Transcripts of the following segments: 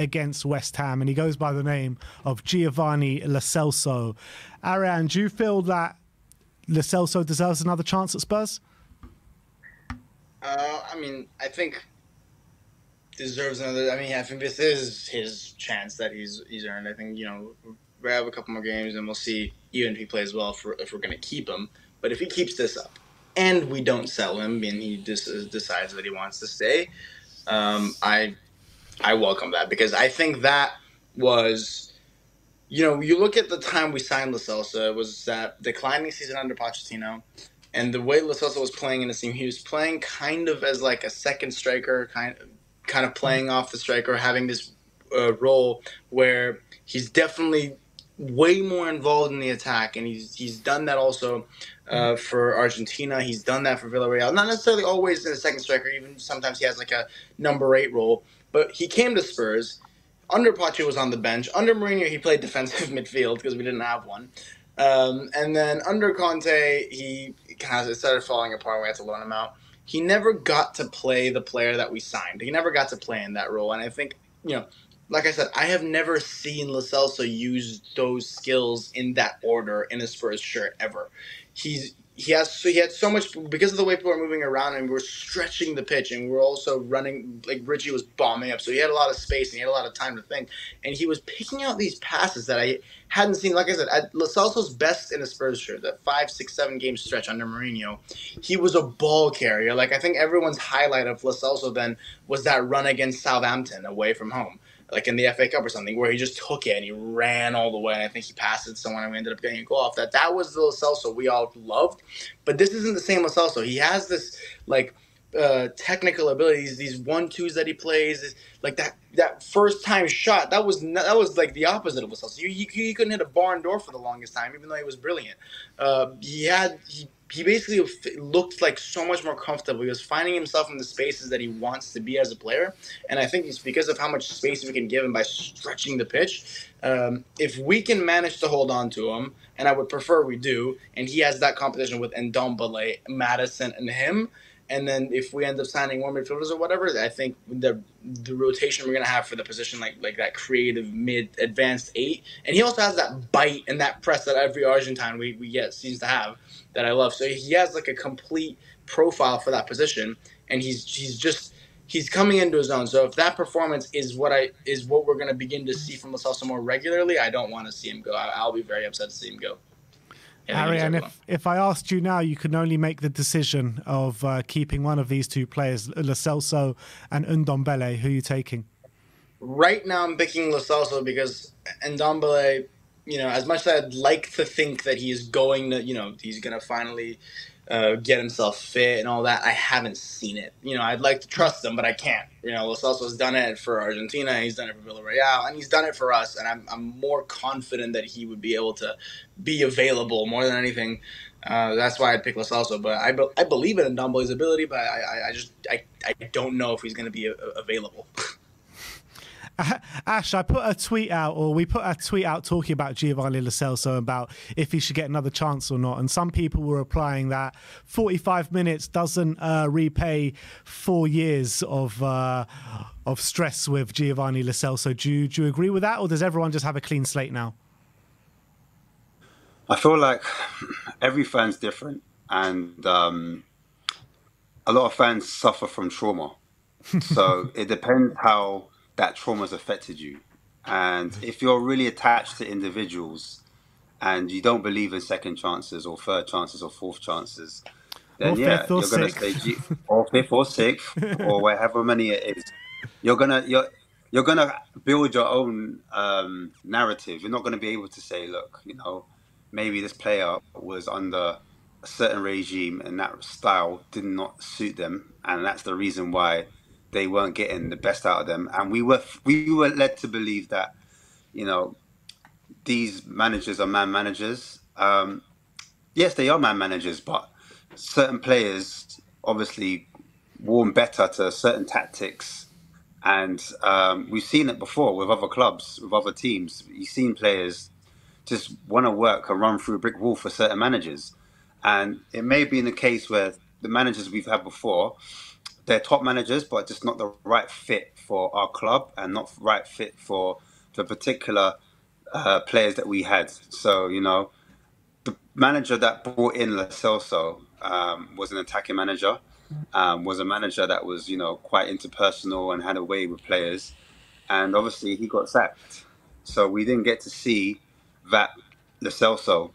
against West Ham, and he goes by the name of Giovani Lo Celso. Ariane, do you feel that Lo Celso deserves another chance at Spurs? I mean, I think deserves another. I mean, I think this is his chance that he's earned. I think, we have a couple more games and we'll see even if he plays well if we're going to keep him. But if he keeps this up and we don't sell him and he just decides that he wants to stay, I welcome that, because I think that was, you look at the time we signed Lo Celso, it was that declining season under Pochettino. And the way Lo Celso was playing in the team, he was playing kind of as like a second striker, kind of playing off the striker, having this role where he's definitely way more involved in the attack, and he's done that also for Argentina. He's done that for Villarreal. Not necessarily always in a second striker. Even sometimes he has like a number 8 role. But he came to Spurs. Under Pochettino was on the bench. Under Mourinho, he played defensive midfield because we didn't have one. And then under Conte, he kind of started falling apart when we had to loan him out. He never got to play the player that we signed. He never got to play in that role. And I think, like I said, I have never seen Lo Celso use those skills in that order in a Spurs shirt ever. He had so much, because of the way people are moving around, and we're stretching the pitch, and we're also running, like Richie was bombing up, so he had a lot of space and he had a lot of time to think, and he was picking out these passes that I hadn't seen. Like I said, at Lo Celso's best in a Spurs shirt, that 5, 6, 7 game stretch under Mourinho, he was a ball carrier. Like, I think everyone's highlight of Lo Celso then was that run against Southampton away from home, like in the FA Cup or something, where he just took it and he ran all the way, and I think he passed it to someone and we ended up getting a goal off that. That was the Lo Celso we all loved, but this isn't the same Lo Celso. He has this, like, technical abilities, these 1-2s that he plays, like that first time shot, that was like the opposite of Lo Celso. He couldn't hit a barn door for the longest time, even though he was brilliant. He basically looked like so much more comfortable. He was finding himself in the spaces that he wants to be as a player, and I think it's because of how much space we can give him by stretching the pitch. If we can manage to hold on to him, and I would prefer we do, and he has that competition with Ndombele, Madison, and him, and then if we end up signing more midfielders or whatever, I think the rotation we're going to have for the position, like that creative mid-advanced 8. And he also has that bite and that press that every Argentine we get seems to have, that I love. So he has like a complete profile for that position, and he's coming into his own. So if that performance is what we're going to begin to see from Lo Celso more regularly, I don't want to see him go. I'll be very upset to see him go. Ariane, if I asked you now, you can only make the decision of keeping one of these two players, Lo Celso and Ndombele. Who are you taking? Right now, I'm picking Lo Celso because Ndombele, as much as I'd like to think that he is going to, he's going to finally get himself fit and all that, I haven't seen it. I'd like to trust him, but I can't. Lo Celso's done it for Argentina, he's done it for Villarreal, and he's done it for us. And I'm more confident that he would be able to be available more than anything. That's why I'd pick Lo Celso. But I believe in Ndombele's ability, but I don't know if he's going to be available. Ash, we put a tweet out talking about Giovani Lo Celso, about if he should get another chance or not. And some people were replying that 45 minutes doesn't repay 4 years of stress with Giovani Lo Celso. Do you agree with that, or does everyone just have a clean slate now? I feel like every fan's different, and a lot of fans suffer from trauma. So it depends how that trauma's affected you. And if you're really attached to individuals and you don't believe in second chances or third chances or fourth chances, then you're going to say, or fifth or sixth or whatever many it is, you're gonna build your own narrative. You're not going to be able to say, look, maybe this player was under a certain regime and that style did not suit them, and that's the reason why they weren't getting the best out of them. And we were led to believe that, these managers are man managers. Yes, they are man managers, but certain players obviously warm better to certain tactics. And we've seen it before with other clubs, with other teams. You've seen players just want to work and run through a brick wall for certain managers. And it may be in the case where the managers we've had before, they're top managers, but just not the right fit for our club and not right fit for the particular players that we had. So, you know, the manager that brought in Lo Celso was an attacking manager, was a manager that was, you know, quite interpersonal and had a way with players. And obviously he got sacked. So we didn't get to see that Lo Celso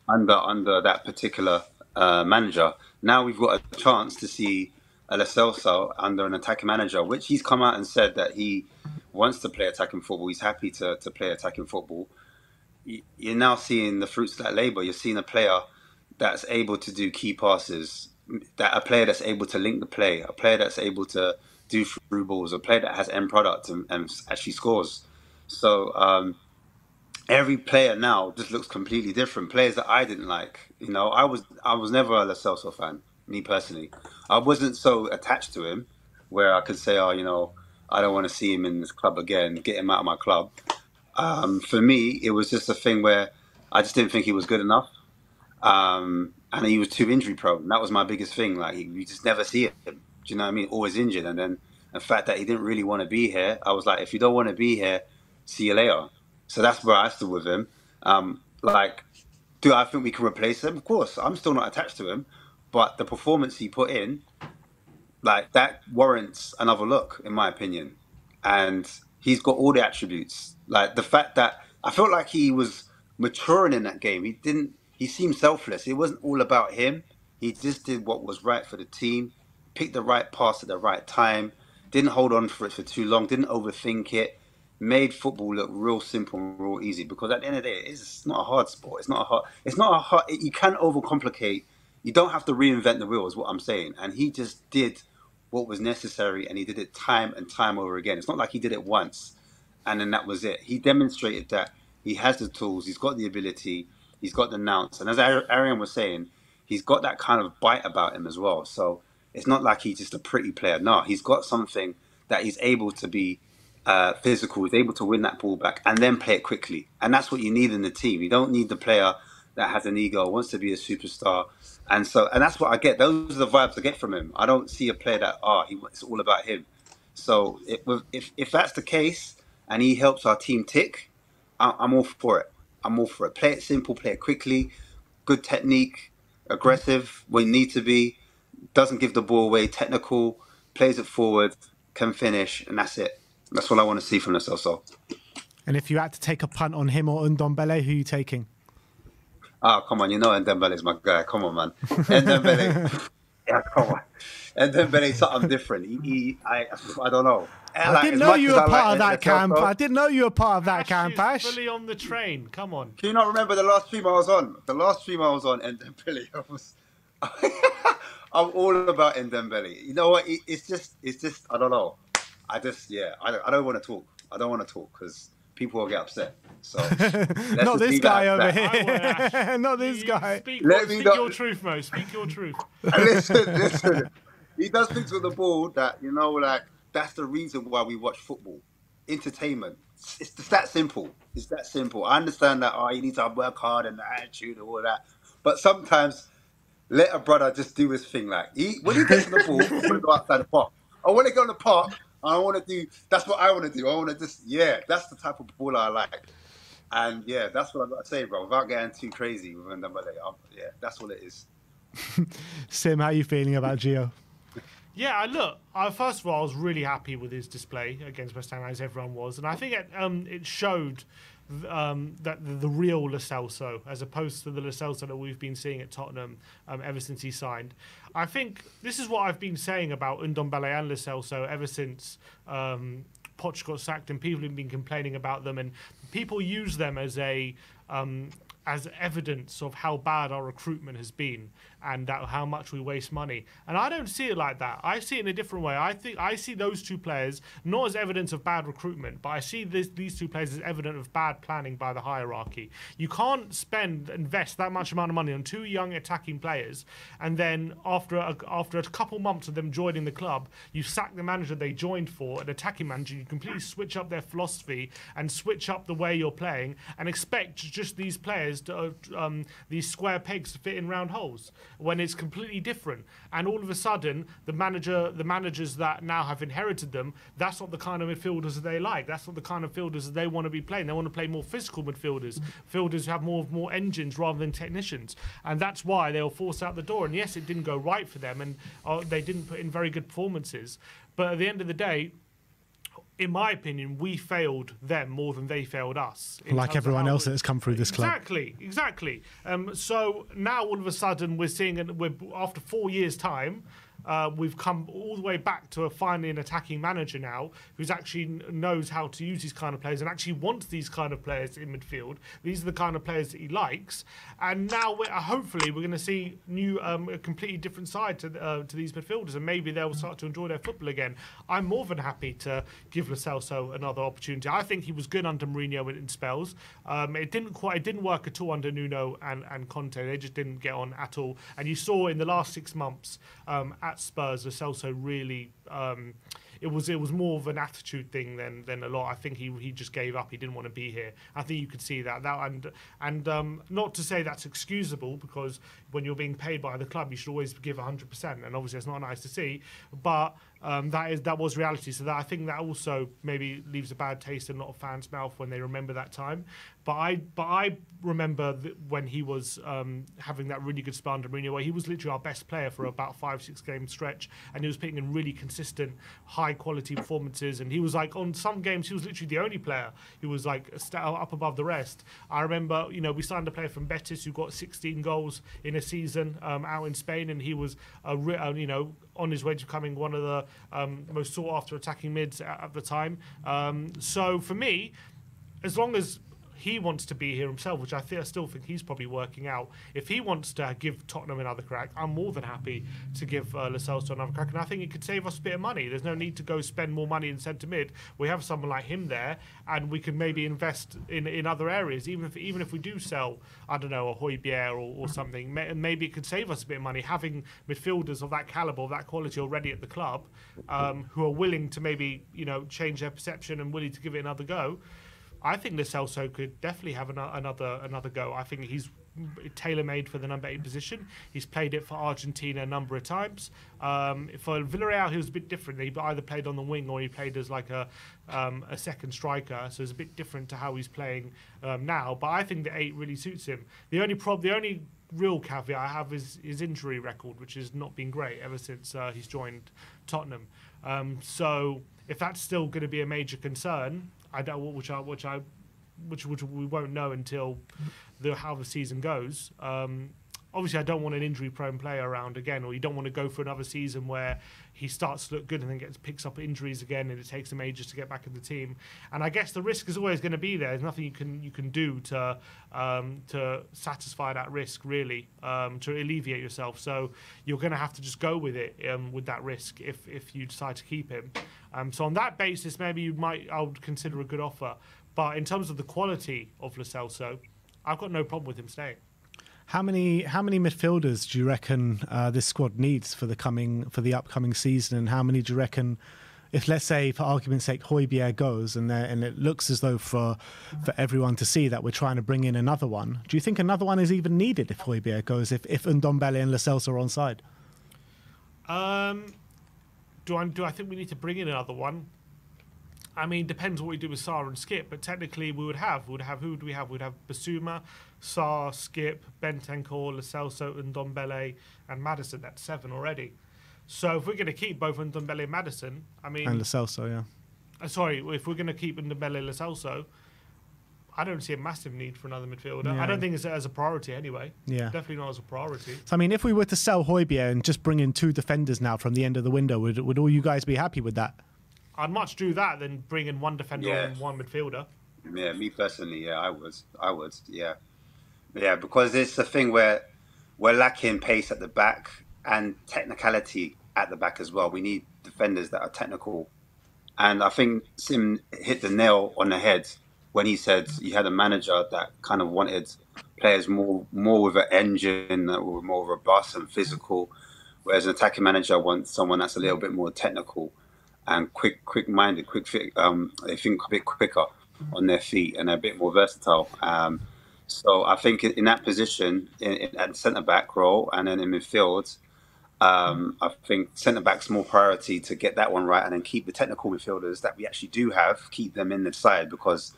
under that particular manager. Now we've got a chance to see a Lo Celso under an attacking manager, which he's come out and said that he wants to play attacking football. He's happy to play attacking football. You're now seeing the fruits of that labour. You're seeing a player that's able to do key passes, that a player that's able to link the play, a player that's able to do through balls, a player that has end product and actually scores. So every player now just looks completely different. Players that I didn't like, you know, I was never a Lo Celso fan, me personally. I wasn't so attached to him where I could say, oh, you know, I don't want to see him in this club again, get him out of my club. For me, it was just a thing where I just didn't think he was good enough. And he was too injury prone. That was my biggest thing. Like, you just never see him. Do you know what I mean? Always injured. And then the fact that he didn't really want to be here, I was like, if you don't want to be here, see you later. So that's where I stood with him. Like, do I think we can replace him? Of course. I'm still not attached to him. But the performance he put in, like, that warrants another look, in my opinion. And he's got all the attributes. Like, the fact that I felt like he was maturing in that game. He seemed selfless. It wasn't all about him. He just did what was right for the team, picked the right pass at the right time, didn't hold on for it for too long, didn't overthink it, made football look real simple and real easy. Because at the end of the day, it's not a hard sport. It's not a hard, you can overcomplicate. You don't have to reinvent the wheel is what I'm saying. And he just did what was necessary, and he did it time and time over again. It's not like he did it once and then that was it. He demonstrated that he has the tools, he's got the ability, he's got the nous. And as Arian was saying, he's got that kind of bite about him as well. So it's not like he's just a pretty player. No, he's got something that he's able to be physical, he's able to win that ball back and then play it quickly. And that's what you need in the team. You don't need the player that has an ego, wants to be a superstar. And that's what I get. Those are the vibes I get from him. I don't see a player that, it's all about him. So if that's the case and he helps our team tick, I'm all for it. I'm all for it. Play it simple, play it quickly, good technique, aggressive when you need to be, doesn't give the ball away, technical, plays it forward, can finish, and that's it. That's what I want to see from Lo Celso. And if you had to take a punt on him or Ndombele, who are you taking? Oh, come on. You know Ndombele's my guy. Come on, man. Ndombele. Yeah, come on. Ndombele's something different. I don't know. I didn't know you were part of that camp. I didn't know you were part of that camp, Ash. Fully on the train. Come on. Can you not remember the last stream I was on? The last stream I was on, Ndombele. I'm all about Ndombele. You know what? It's just. I don't know. I don't want to talk. I don't want to talk because people will get upset. So not this guy over here. Not this guy. Speak your truth, Mo. Speak your truth. Listen. He does things with the ball that, you know, like, that's the reason why we watch football. Entertainment. It's just that simple. It's that simple. I understand that, you need to work hard and the attitude and all that. But sometimes let a brother just do his thing. Like, when he gets to the ball, I want to go outside the park. I want to go in the park. I want to do, that's what I want to do. I want to just, that's the type of baller I like. And that's what I've got to say, bro. Without getting too crazy with Ndombele, that's what it is. Sim, how are you feeling about Gio? Yeah, look, first of all, I was really happy with his display against West Ham, as everyone was. And I think it showed that the real Lo Celso, as opposed to the Lo Celso that we've been seeing at Tottenham ever since he signed. I think this is what I've been saying about Ndombele and Lo Celso ever since Poch got sacked, and people have been complaining about them, and people use them as as evidence of how bad our recruitment has been and how much we waste money. And I don't see it like that. I see it in a different way. I see those two players not as evidence of bad recruitment, but I see these two players as evidence of bad planning by the hierarchy. You can't invest that much amount of money on two young attacking players, and then after a couple months of them joining the club, you sack the manager they joined for, an attacking manager. You completely switch up their philosophy and switch up the way you're playing, and expect just these players players these square pegs to fit in round holes when it's completely different. And all of a sudden, the managers that now have inherited them, that's not the kind of midfielders that they like. That's not the kind of fielders that they want to be playing. They want to play more physical midfielders, fielders who have more engines rather than technicians. And that's why they were forced out the door. And yes, it didn't go right for them, and they didn't put in very good performances. But at the end of the day, in my opinion, we failed them more than they failed us. Like everyone else that has come through this club. Exactly. So now all of a sudden we're seeing, after 4 years' time, we've come all the way back to finally an attacking manager now who's actually knows how to use these kind of players and actually wants these kind of players in midfield. These are the kind of players that he likes. And now hopefully we're going to see a completely different side to these midfielders, and maybe they'll start to enjoy their football again. I'm more than happy to give Lo Celso another opportunity. I think he was good under Mourinho in spells. It didn't work at all under Nuno and Conte. They just didn't get on at all. And you saw in the last 6 months at Spurs, Lo Celso really it was more of an attitude thing than a lot. I think he just gave up. He didn't want to be here. I think you could see that and not to say that's excusable, because when you're being paid by the club, you should always give 100%, and obviously it's not nice to see, but that was reality. So that I think that also maybe leaves a bad taste in a lot of fans' mouth when they remember that time. But I remember when he was having that really good spell under Mourinho, where he was literally our best player for about 5-6 game stretch, and he was putting in really consistent, high quality performances. And he was like, on some games, he was literally the only player who was like up above the rest. I remember, we signed a player from Betis who got 16 goals in a season out in Spain, and he was on his way to becoming one of the most sought after attacking mids at the time. So for me, as long as he wants to be here himself, which I still think he's probably working out. If he wants to give Tottenham another crack, I'm more than happy to give Lo Celso another crack, and I think it could save us a bit of money. There's no need to go spend more money in centre mid. We have someone like him there, and we can maybe invest in other areas. Even if we do sell, I don't know, a Højbjerg or something, maybe it could save us a bit of money having midfielders of that calibre, of that quality already at the club, who are willing to maybe change their perception and willing to give it another go. I think Lo Celso could definitely have another go. I think he's tailor-made for the number 8 position. He's played it for Argentina a number of times. For Villarreal, he was a bit different. He either played on the wing or he played as like a second striker. So it's a bit different to how he's playing now. But I think the 8 really suits him. The only real caveat I have is his injury record, which has not been great ever since he's joined Tottenham. So if that's still going to be a major concern, which we won't know until how the season goes. Obviously, I don't want an injury-prone player around again, or you don't want to go for another season where he starts to look good and then picks up injuries again, and it takes him ages to get back in the team. And I guess the risk is always going to be there. There's nothing you can do to satisfy that risk, really, to alleviate yourself. So you're going to have to just go with it, with that risk if you decide to keep him. So on that basis, maybe I would consider a good offer. But in terms of the quality of Lo Celso, I've got no problem with him staying. How many midfielders do you reckon this squad needs for the upcoming season? And how many do you reckon, if let's say for argument's sake Højbjerg goes and it looks as though for everyone to see that we're trying to bring in another one, do you think another one is even needed if Højbjerg goes, if Ndombele and Lo Celso are on side? Do I think we need to bring in another one? I mean, depends what we do with Sarr and Skip, but technically who would we have? We'd have Basuma, Sarr, Skip, Bentancur, Lo Celso, Ndombele, and Maddison. That's 7 already. So if we're going to keep both Ndombele and Maddison, and Lo Celso, yeah. If we're going to keep Ndombele and Lo Celso, I don't see a massive need for another midfielder. Yeah. I don't think it's as a priority anyway. Yeah. Definitely not as a priority. So, I mean, if we were to sell Højbjerg and just bring in 2 defenders now from the end of the window, would all you guys be happy with that? I'd much do that than bring in 1 defender and 1 midfielder. Yeah, me personally, yeah, I would, yeah. Yeah, because it's a thing where we're lacking pace at the back and technicality at the back as well. We need defenders that are technical. And I think Sim hit the nail on the head when he said he had a manager that kind of wanted players more with an engine, or more robust and physical, whereas an attacking manager wants someone that's a little bit more technical and quick-minded, quick fit. They think a bit quicker on their feet and a bit more versatile. So I think in that position, at centre back role, and then in midfield, I think centre back's more priority to get that one right, and then keep the technical midfielders that we actually do have, keep them in the side, because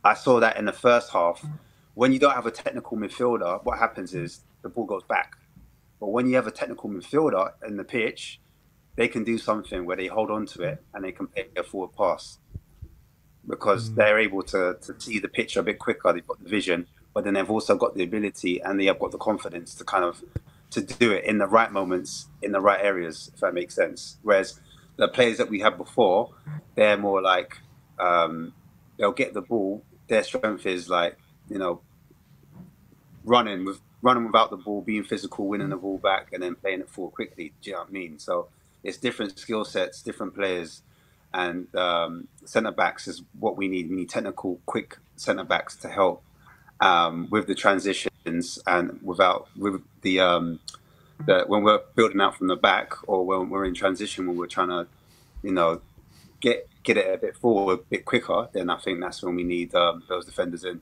I saw that in the first half. When you don't have a technical midfielder, what happens is the ball goes back. But when you have a technical midfielder in the pitch, they can do something where they hold on to it and they can play a forward pass, because they're able to see the picture a bit quicker. They've got the vision, but then they've also got the ability and they have got the confidence to kind of to do it in the right moments, in the right areas, if that makes sense. Whereas the players that we had before, they're more like they'll get the ball. Their strength is like, you know, running without the ball, being physical, winning the ball back, and then playing it forward quickly. Do you know what I mean? So it's different skill sets, different players, and centre backs is what we need. We need technical, quick centre backs to help with the transitions and with the when we're building out from the back, or when we're in transition, when we're trying to, you know, get it a bit forward, a bit quicker. Then I think that's when we need those defenders in.